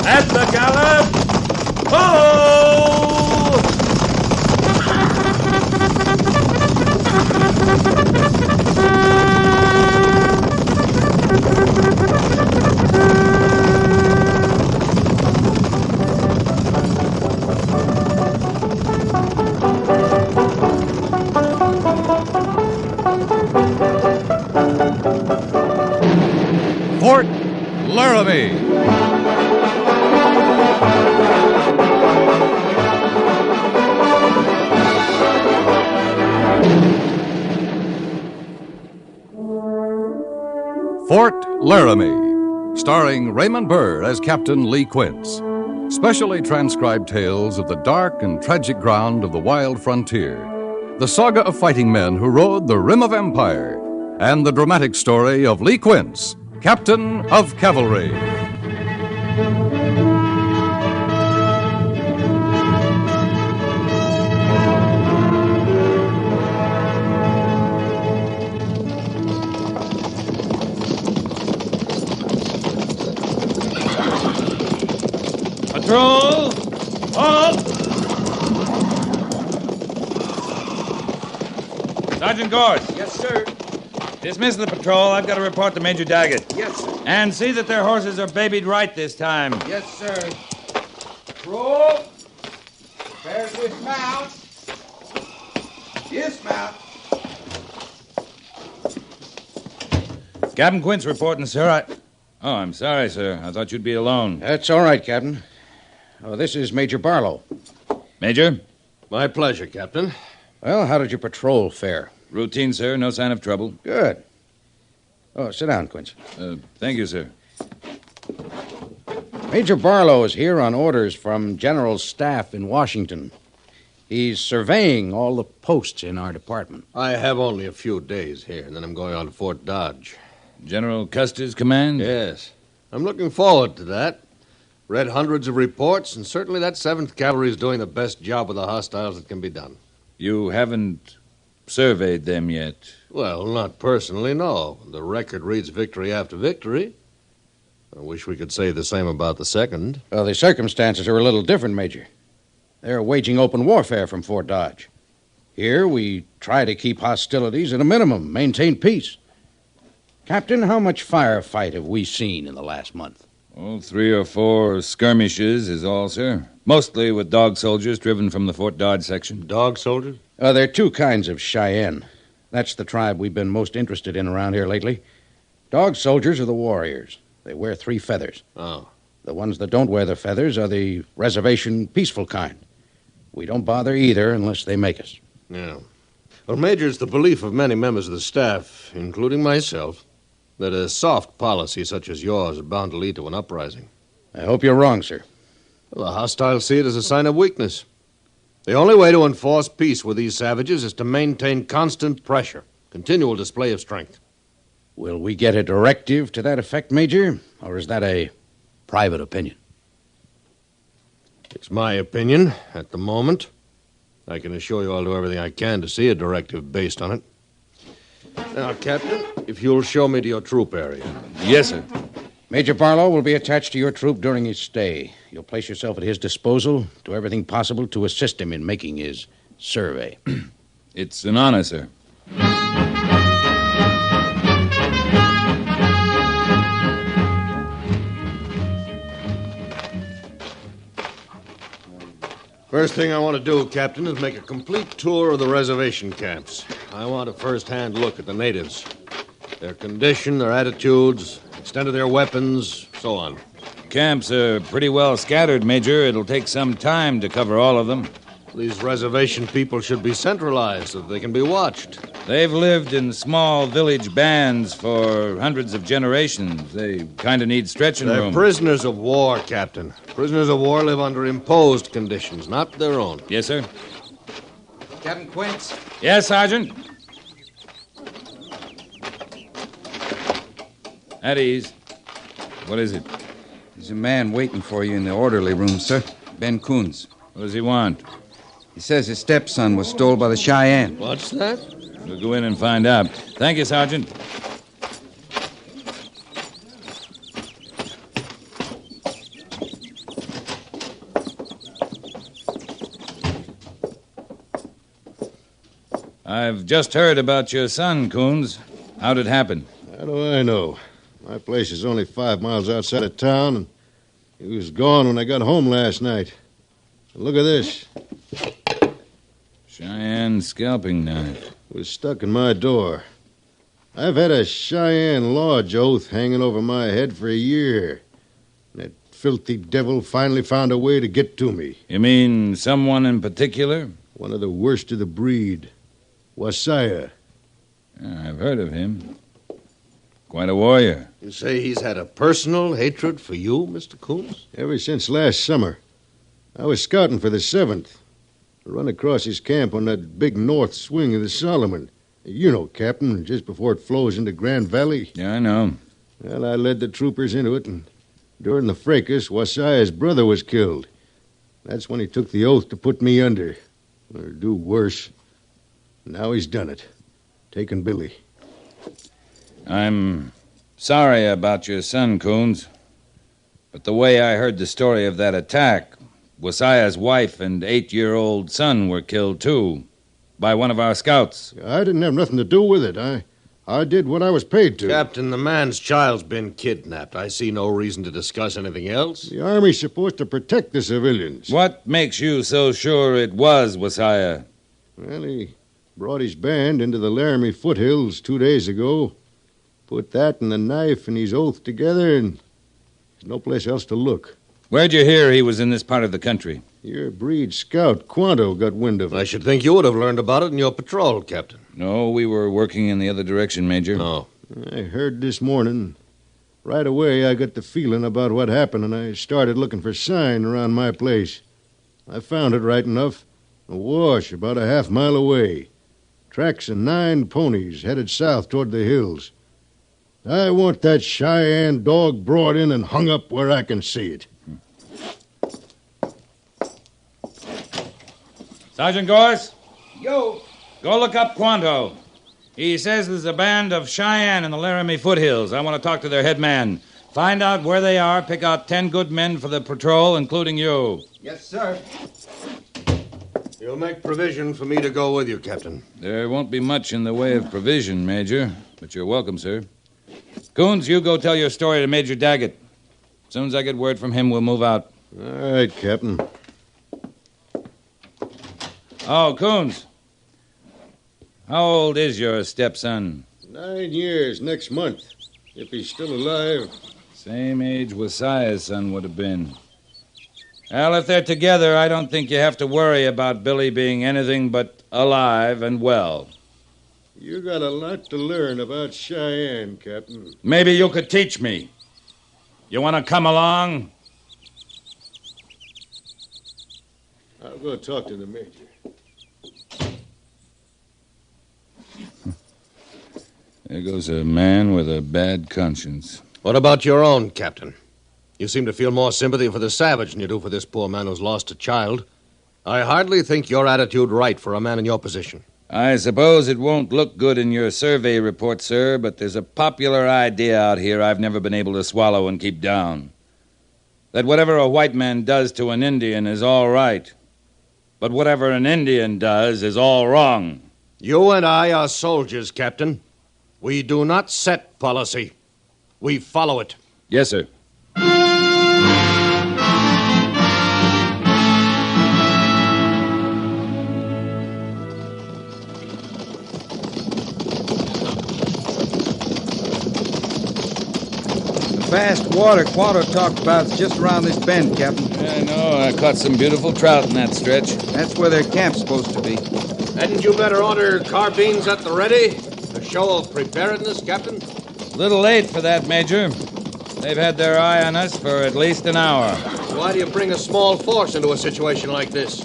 At the gallop! Ho! Fort Laramie. Fort Laramie, starring Raymond Burr as Captain Lee Quince. Specially transcribed tales of the dark and tragic ground of the wild frontier, the saga of fighting men who rode the rim of empire, and the dramatic story of Lee Quince, Captain of Cavalry. Patrol! Halt! Sergeant Gorse. Yes, sir. Dismiss the patrol. I've got to report to Major Daggett. Yes, sir. And see that their horses are babied right this time. Yes, sir. Roll. Bear dismount. Dismount. Captain Quince reporting, sir. I'm sorry, sir. I thought you'd be alone. That's all right, Captain. Oh, this is Major Barlow. Major? My pleasure, Captain. Well, how did your patrol fare? Routine, sir. No sign of trouble. Good. Oh, sit down, Quince. Thank you, sir. Major Barlow is here on orders from General Staff in Washington. He's surveying all the posts in our department. I have only a few days here, and then I'm going on to Fort Dodge. General Custer's command? Yes. I'm looking forward to that. Read hundreds of reports, and certainly that 7th Cavalry is doing the best job with the hostiles that can be done. You haven't surveyed them yet? Well, not personally, no. The record reads victory after victory. I wish we could say the same about the 2nd. Well, the circumstances are a little different, Major. They're waging open warfare from Fort Dodge. Here, we try to keep hostilities at a minimum, maintain peace. Captain, how much firefight have we seen in the last month? Oh, 3 or 4 skirmishes is all, sir. Mostly with dog soldiers driven from the Fort Dodge section. Dog soldiers? There are 2 kinds of Cheyenne. That's the tribe we've been most interested in around here lately. Dog soldiers are the warriors. They wear 3 feathers. Oh. The ones that don't wear the feathers are the reservation peaceful kind. We don't bother either unless they make us. Yeah. Well, Major, it's the belief of many members of the staff, including myself, that a soft policy such as yours is bound to lead to an uprising. I hope you're wrong, sir. Well, the hostiles see it as a sign of weakness. The only way to enforce peace with these savages is to maintain constant pressure, continual display of strength. Will we get a directive to that effect, Major? Or is that a private opinion? It's my opinion at the moment. I can assure you I'll do everything I can to see a directive based on it. Now, Captain, if you'll show me to your troop area. Yes, sir. Major Barlow will be attached to your troop during his stay. You'll place yourself at his disposal, do everything possible to assist him in making his survey. It's an honor, sir. First thing I want to do, Captain, is make a complete tour of the reservation camps. I want a first-hand look at the natives. Their condition, their attitudes, extent of their weapons, so on. Camps are pretty well scattered, Major. It'll take some time to cover all of them. These reservation people should be centralized so that they can be watched. They've lived in small village bands for hundreds of generations. They kind of need stretching They're room. prisoners of war, Captain. Prisoners of war live under imposed conditions, not their own. Yes, sir. Captain Quince. Yes, Sergeant. At ease. What is it? There's a man waiting for you in the orderly room, sir. Ben Coons. What does he want? He says his stepson was stole by the Cheyenne. What's that? We'll go in and find out. Thank you, Sergeant. I've just heard about your son, Coons. How'd it happen? How do I know? My place is only 5 miles outside of town, and he was gone when I got home last night. Look at this. Cheyenne scalping knife. It was stuck in my door. I've had a Cheyenne lodge oath hanging over my head for a year. That filthy devil finally found a way to get to me. You mean someone in particular? One of the worst of the breed. Wasaya. Yeah, I've heard of him. Quite a warrior. You say he's had a personal hatred for you, Mr. Coons? Ever since last summer. I was scouting for the 7th. I run across his camp on that big north swing of the Solomon. You know, Captain, just before it flows into Grand Valley. Yeah, I know. Well, I led the troopers into it, and during the fracas, Wasaya's brother was killed. That's when he took the oath to put me under, or do worse. Now he's done it. Taken Billy. I'm sorry about your son, Coons. But the way I heard the story of that attack, Wasaya's wife and 8-year-old son were killed, too, by one of our scouts. I didn't have nothing to do with it. I did what I was paid to. Captain, the man's child's been kidnapped. I see no reason to discuss anything else. The Army's supposed to protect the civilians. What makes you so sure it was Wasaya? Well, he brought his band into the Laramie foothills 2 days ago. Put that and the knife and his oath together, and there's no place else to look. Where'd you hear he was in this part of the country? Your breed scout, Quanto, got wind of it. I should think you would have learned about it in your patrol, Captain. No, we were working in the other direction, Major. No. I heard this morning. Right away, I got the feeling about what happened, and I started looking for sign around my place. I found it right enough. A wash about a half-mile away. Tracks of 9 ponies headed south toward the hills. I want that Cheyenne dog brought in and hung up where I can see it. Sergeant Gorse? Yo. Go look up Quanto. He says there's a band of Cheyenne in the Laramie foothills. I want to talk to their head man. Find out where they are, pick out 10 good men for the patrol, including you. Yes, sir. You'll make provision for me to go with you, Captain. There won't be much in the way of provision, Major, but you're welcome, sir. Coons, you go tell your story to Major Daggett. As soon as I get word from him, we'll move out. All right, Captain. Oh, Coons. How old is your stepson? 9 years next month, if he's still alive. Same age Wasaya's son would have been. Well, if they're together, I don't think you have to worry about Billy being anything but alive and well. You got a lot to learn about Cheyenne, Captain. Maybe you could teach me. You want to come along? I'll go talk to the major. There goes a man with a bad conscience. What about your own, Captain? You seem to feel more sympathy for the savage than you do for this poor man who's lost a child. I hardly think your attitude right for a man in your position. I suppose it won't look good in your survey report, sir, but there's a popular idea out here I've never been able to swallow and keep down. That whatever a white man does to an Indian is all right, but whatever an Indian does is all wrong. You and I are soldiers, Captain. We do not set policy. We follow it. Yes, sir. Fast water Quanto talked about's just around this bend, Captain. I know. I caught some beautiful trout in that stretch. That's where their camp's supposed to be. Hadn't you better order carbines at the ready? A show of preparedness, Captain? A little late for that, Major. They've had their eye on us for at least an hour. Why do you bring a small force into a situation like this?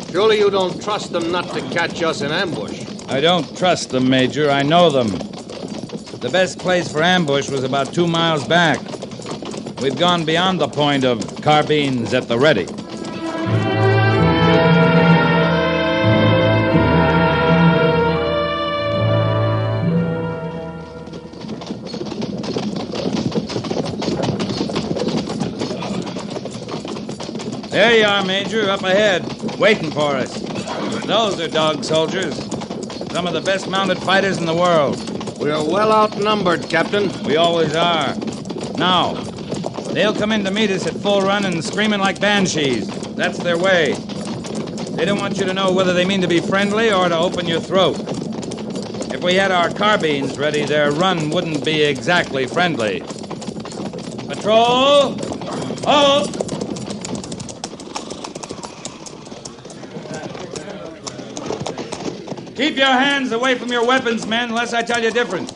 Surely you don't trust them not to catch us in ambush. I don't trust them, Major. I know them. The best place for ambush was about 2 miles back. We've gone beyond the point of carbines at the ready. There you are, Major, up ahead, waiting for us. Those are dog soldiers. Some of the best mounted fighters in the world. We're well outnumbered, Captain. We always are. Now, they'll come in to meet us at full run and screaming like banshees. That's their way. They don't want you to know whether they mean to be friendly or to open your throat. If we had our carbines ready, their run wouldn't be exactly friendly. Patrol! Halt! Keep your hands away from your weapons, men, unless I tell you different.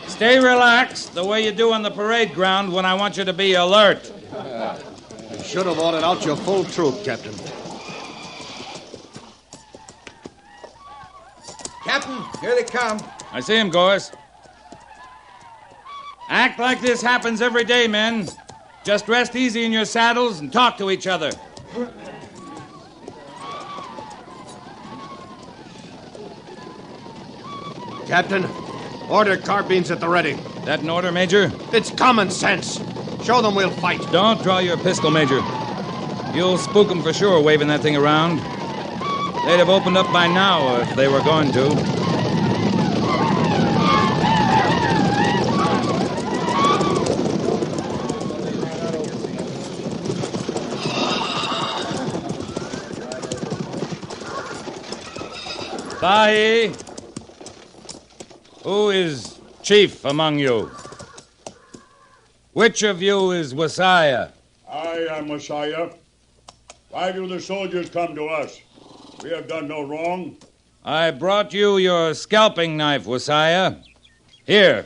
Stay relaxed the way you do on the parade ground when I want you to be alert. You should have ordered out your full troop, Captain. Captain, here they come. I see him, Gorse. Act like this happens every day, men. Just rest easy in your saddles and talk to each other. Captain, order carbines at the ready. That an order, Major? It's common sense. Show them we'll fight. Don't draw your pistol, Major. You'll spook them for sure, waving that thing around. They'd have opened up by now if they were going to. Bahi, who is chief among you? Which of you is Messiah? I am Messiah. Why do the soldiers come to us? We have done no wrong. I brought you your scalping knife, Messiah. Here.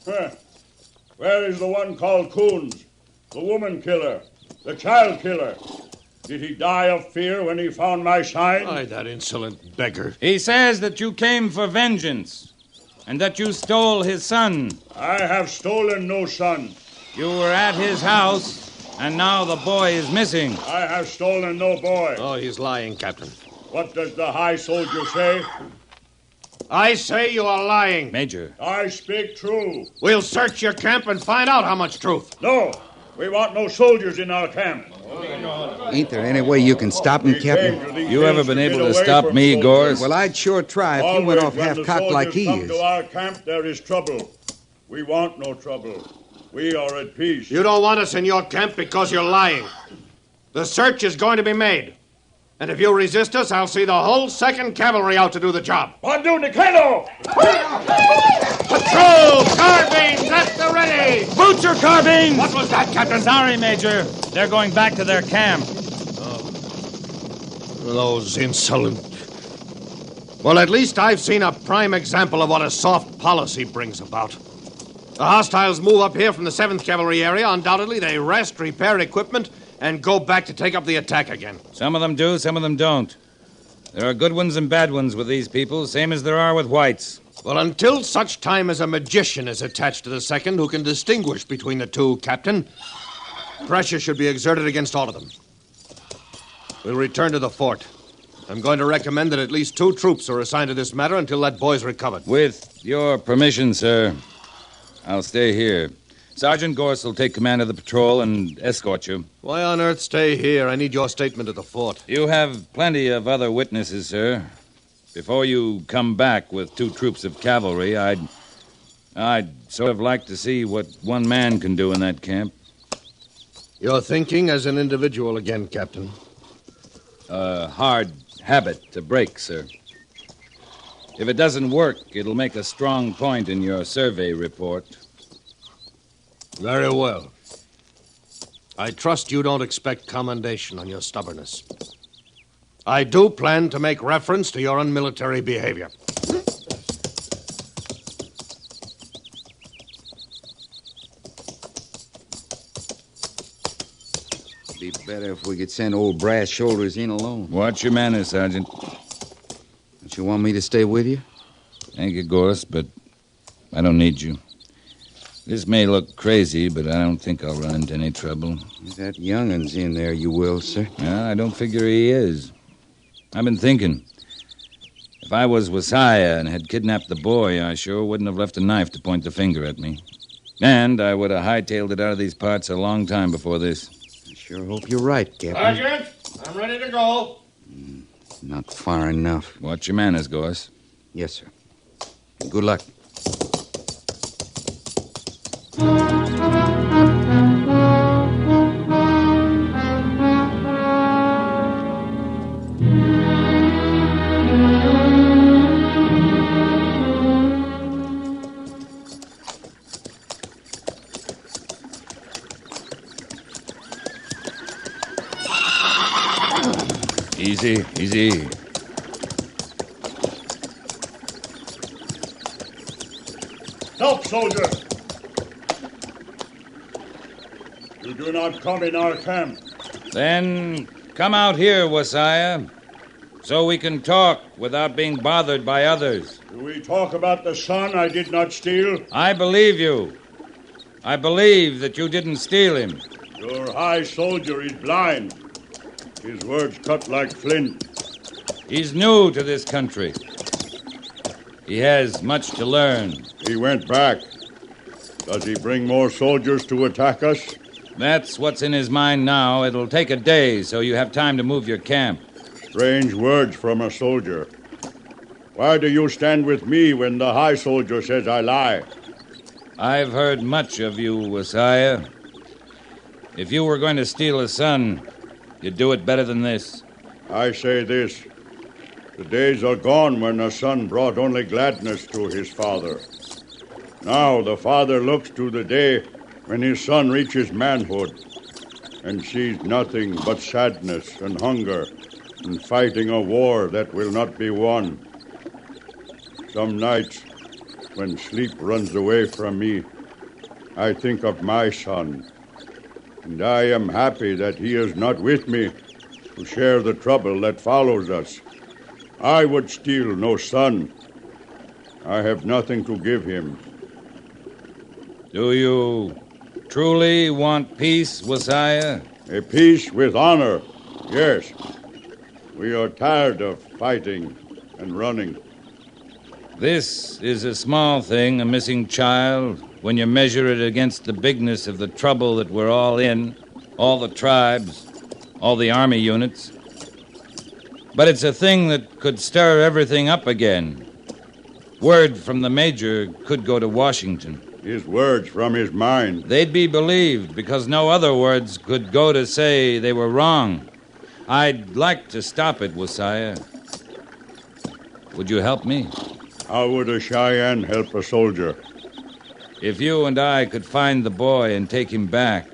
Huh. Where is the one called Coons? The woman killer, the child killer. Did he die of fear when he found my sign? Why, that insolent beggar. He says that you came for vengeance and that you stole his son. I have stolen no son. You were at his house, and now the boy is missing. I have stolen no boy. Oh, he's lying, Captain. What does the high soldier say? I say you are lying. Major. I speak true. We'll search your camp and find out how much truth. No, we want no soldiers in our camp. Ain't there any way you can stop him, We Captain? came to these You ever hills been to able get to away stop from me, soldiers. Gorse? Well, I'd sure try if you went Always off when the half-cocked like soldiers he come is. to our camp, there is trouble. We want no trouble. We are at peace. You don't want us in your camp because you're lying. The search is going to be made. And if you resist us, I'll see the whole 2nd Cavalry out to do the job. Pandu Nikeno! Patrol! Carbines at the ready! Boot your carbines! What was that, Captain? Sorry, Major. They're going back to their camp. Those insolent... Well, at least I've seen a prime example of what a soft policy brings about. The hostiles move up here from the 7th Cavalry area. Undoubtedly, they rest, repair equipment, and go back to take up the attack again. Some of them do, some of them don't. There are good ones and bad ones with these people, same as there are with whites. Well, until such time as a magician is attached to the 2nd who can distinguish between the two, Captain, pressure should be exerted against all of them. We'll return to the fort. I'm going to recommend that at least 2 troops are assigned to this matter until that boy's recovered. With your permission, sir, I'll stay here. Sergeant Gorse will take command of the patrol and escort you. Why on earth stay here? I need your statement at the fort. You have plenty of other witnesses, sir. Before you come back with 2 troops of cavalry, I'd sort of like to see what one man can do in that camp. You're thinking as an individual again, Captain. A hard habit to break, sir. If it doesn't work, it'll make a strong point in your survey report. Very well. I trust you don't expect commendation on your stubbornness. I do plan to make reference to your unmilitary behavior. Be better if we could send old Brass Shoulders in alone. Watch your manners, Sergeant. Don't you want me to stay with you? Thank you, Gorse, but I don't need you. This may look crazy, but I don't think I'll run into any trouble. If that youngin's in there, you will, sir. I don't figure he is. I've been thinking. If I was Messiah and had kidnapped the boy, I sure wouldn't have left a knife to point the finger at me. And I would have hightailed it out of these parts a long time before this. I sure hope you're right, Captain. Sergeant, I'm ready to go. Not far enough. Watch your manners, Gorse. Yes, sir. Good luck. Easy, easy. Stop, soldier! You do not come in our camp. Then come out here, Wasiah, so we can talk without being bothered by others. Do we talk about the son I did not steal? I believe you. I believe that you didn't steal him. Your high soldier is blind. His words cut like flint. He's new to this country. He has much to learn. He went back. Does he bring more soldiers to attack us? That's what's in his mind now. It'll take a day, so you have time to move your camp. Strange words from a soldier. Why do you stand with me when the high soldier says I lie? I've heard much of you, Wasiah. If you were going to steal a son, you'd do it better than this. I say this. The days are gone when a son brought only gladness to his father. Now the father looks to the day when his son reaches manhood and sees nothing but sadness and hunger and fighting a war that will not be won. Some nights, when sleep runs away from me, I think of my son, and I am happy that he is not with me to share the trouble that follows us. I would steal no son. I have nothing to give him. Do you truly want peace, Wasiah? A peace with honor, yes. We are tired of fighting and running. This is a small thing, a missing child, when you measure it against the bigness of the trouble that we're all in, all the tribes, all the army units. But it's a thing that could stir everything up again. Word from the major could go to Washington. His words from his mind. They'd be believed because no other words could go to say they were wrong. I'd like to stop it, Wasiah. Would you help me? How would a Cheyenne help a soldier? If you and I could find the boy and take him back,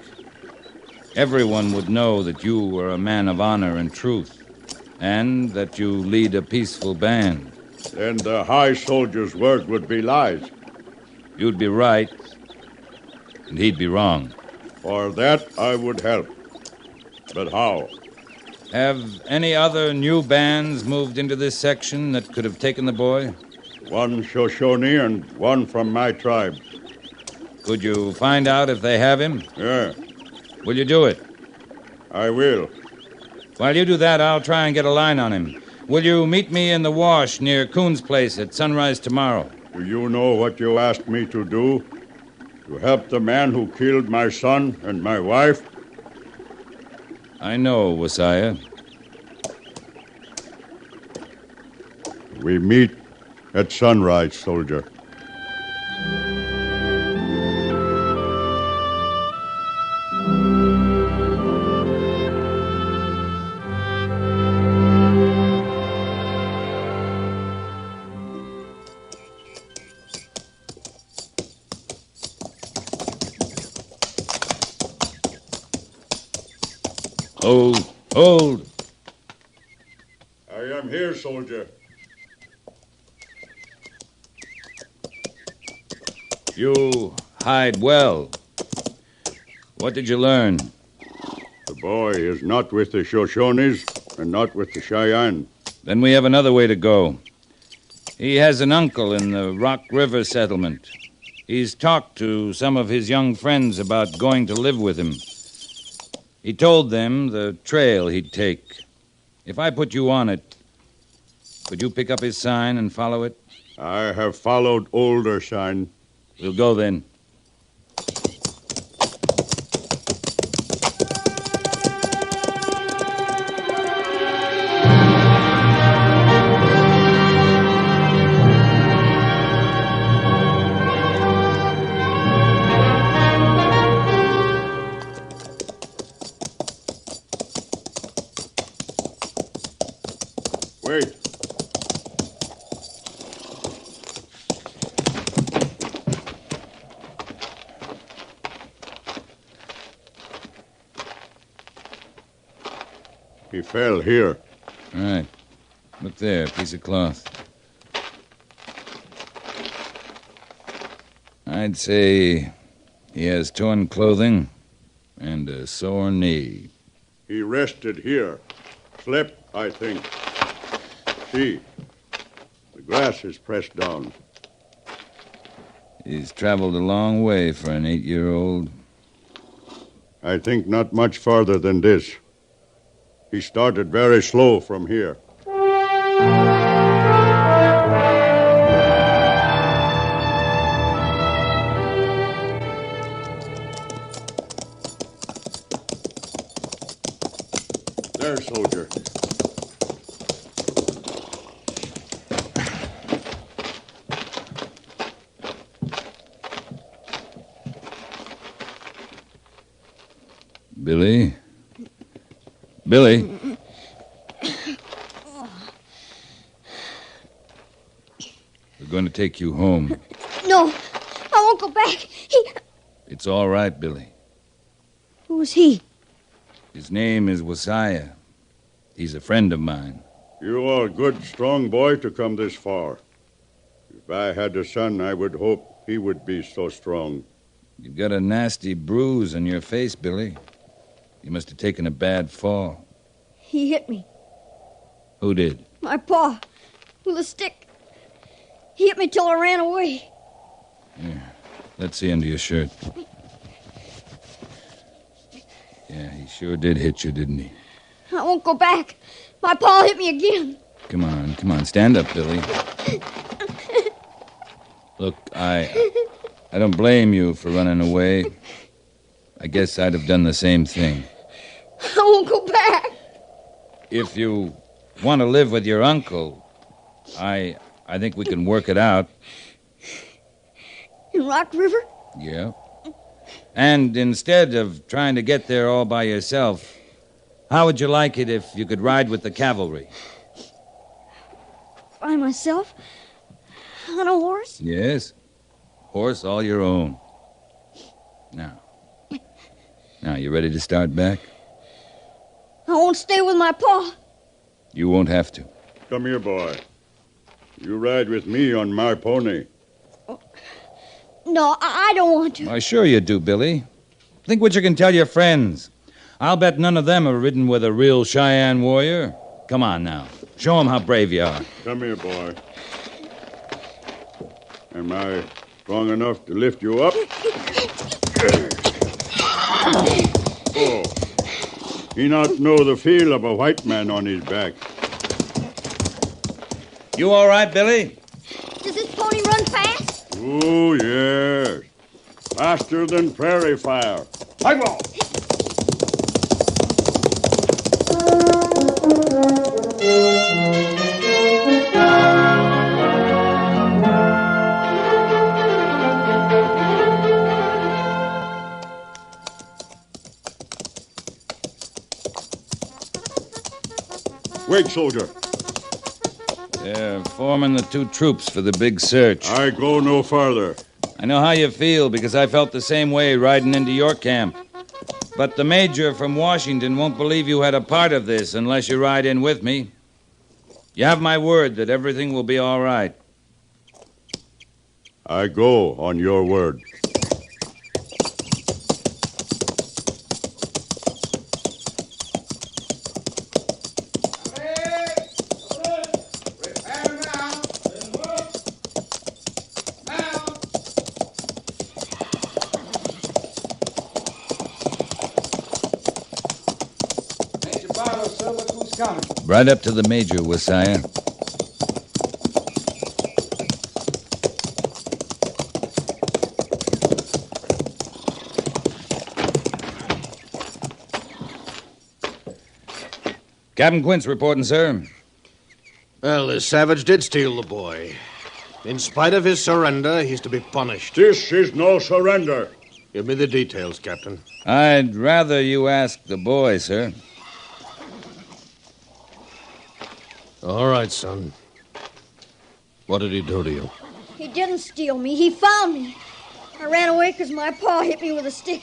everyone would know that you were a man of honor and truth, and that you lead a peaceful band. Then the high soldier's word would be lies. You'd be right, and he'd be wrong. For that I would help. But how? Have any other new bands moved into this section that could have taken the boy? One Shoshone and one from my tribe. Could you find out if they have him? Yeah, Will you do it? I will. While you do that, I'll try and get a line on him. Will you meet me in the wash near Coon's place at sunrise tomorrow? Do you know what you asked me to do? To help the man who killed my son and my wife? I know, Wasiah. We meet at sunrise, soldier. Hold. I am here, soldier. You hide well. What did you learn? The boy is not with the Shoshones and not with the Cheyenne. Then we have another way to go. He has an uncle in the Rock River settlement. He's talked to some of his young friends about going to live with him. He told them the trail he'd take. If I put you on it, could you pick up his sign and follow it? I have followed older sign. We'll go then. He fell here. All right. Look there, piece of cloth. I'd say he has torn clothing and a sore knee. He rested here. Slept, I think. See, the grass is pressed down. He's traveled a long way for an 8-year-old. I think not much farther than this. He started very slow from here. There, soldier. Billy? Billy? We're going to take you home. No, I won't go back. It's all right, Billy. Who's he? His name is Wasiah. He's a friend of mine. You are a good, strong boy to come this far. If I had a son, I would hope he would be so strong. You've got a nasty bruise on your face, Billy. You must have taken a bad fall. He hit me. Who did? My paw. With a stick. He hit me till I ran away. Here, let's see under your shirt. Yeah, he sure did hit you, didn't he? I won't go back. My paw hit me again. Come on. Stand up, Billy. Look, I don't blame you for running away. I guess I'd have done the same thing. I won't go back. If you want to live with your uncle, I think we can work it out. In Rock River? Yeah. And instead of trying to get there all by yourself, how would you like it if you could ride with the cavalry? By myself? On a horse? Yes. Horse all your own. Now, you ready to start back? I won't stay with my paw. You won't have to. Come here, boy. You ride with me on my pony. No, I don't want to. Why, sure you do, Billy. Think what you can tell your friends. I'll bet none of them have ridden with a real Cheyenne warrior. Come on now. Show them how brave you are. Come here, boy. Am I strong enough to lift you up? Oh. He not know the feel of a white man on his back. You all right, Billy? Does this pony run fast? Oh, yes. Faster than prairie fire. I go. Wait, soldier. They're forming the two troops for the big search. I go no farther. I know how you feel because I felt the same way riding into your camp. But the major from Washington won't believe you had a part of this unless you ride in with me. You have my word that everything will be all right. I go on your word. Right up to the major, Wasiah. Captain Quince reporting, sir. Well, this savage did steal the boy. In spite of his surrender, he's to be punished. This is no surrender. Give me the details, Captain. I'd rather you ask the boy, sir. All right, son. What did he do to you? He didn't steal me. He found me. I ran away because my paw hit me with a stick.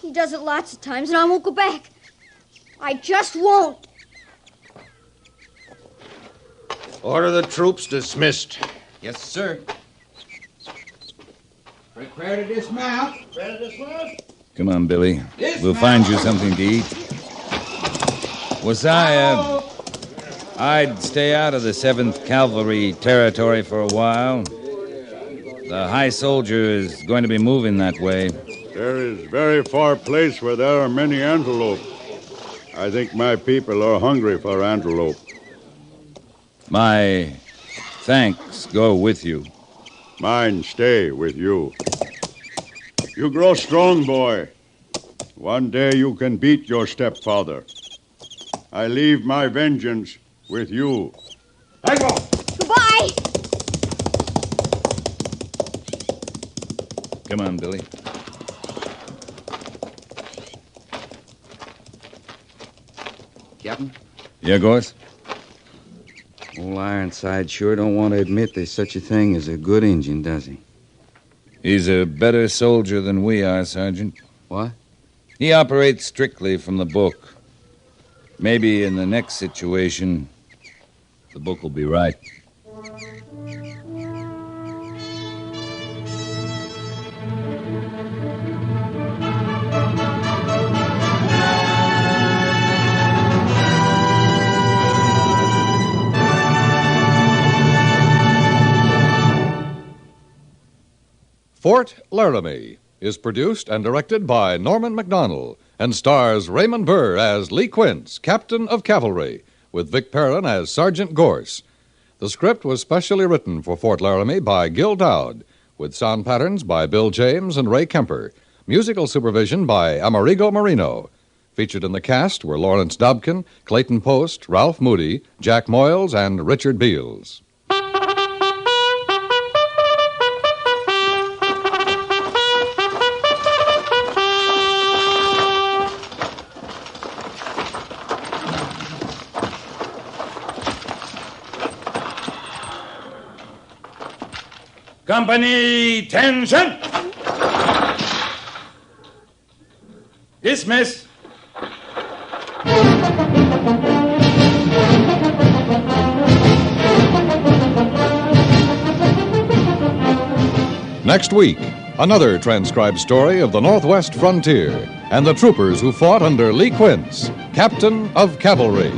He does it lots of times, and I won't go back. I just won't. Order the troops dismissed. Yes, sir. Prepare to dismount. Come on, Billy. We'll find you something to eat. I'd stay out of the 7th Cavalry territory for a while. The high soldier is going to be moving that way. There is very far place where there are many antelope. I think my people are hungry for antelope. My thanks go with you. Mine stay with you. You grow strong, boy. One day you can beat your stepfather. I leave my vengeance with you. Goodbye. Come on, Billy. Captain? Yeah, Gorse? Old Ironside sure don't want to admit there's such a thing as a good Injun, does he? He's a better soldier than we are, Sergeant. What? He operates strictly from the book. Maybe in the next situation, the book will be right. Fort Laramie is produced and directed by Norman MacDonald and stars Raymond Burr as Lee Quince, Captain of Cavalry, with Vic Perrin as Sergeant Gorse. The script was specially written for Fort Laramie by Gil Dowd, with sound patterns by Bill James and Ray Kemper, musical supervision by Amerigo Marino. Featured in the cast were Lawrence Dobkin, Clayton Post, Ralph Moody, Jack Moyles, and Richard Beals. Company, tension! Dismiss. Next week, another transcribed story of the Northwest frontier and the troopers who fought under Lee Quince, Captain of Cavalry.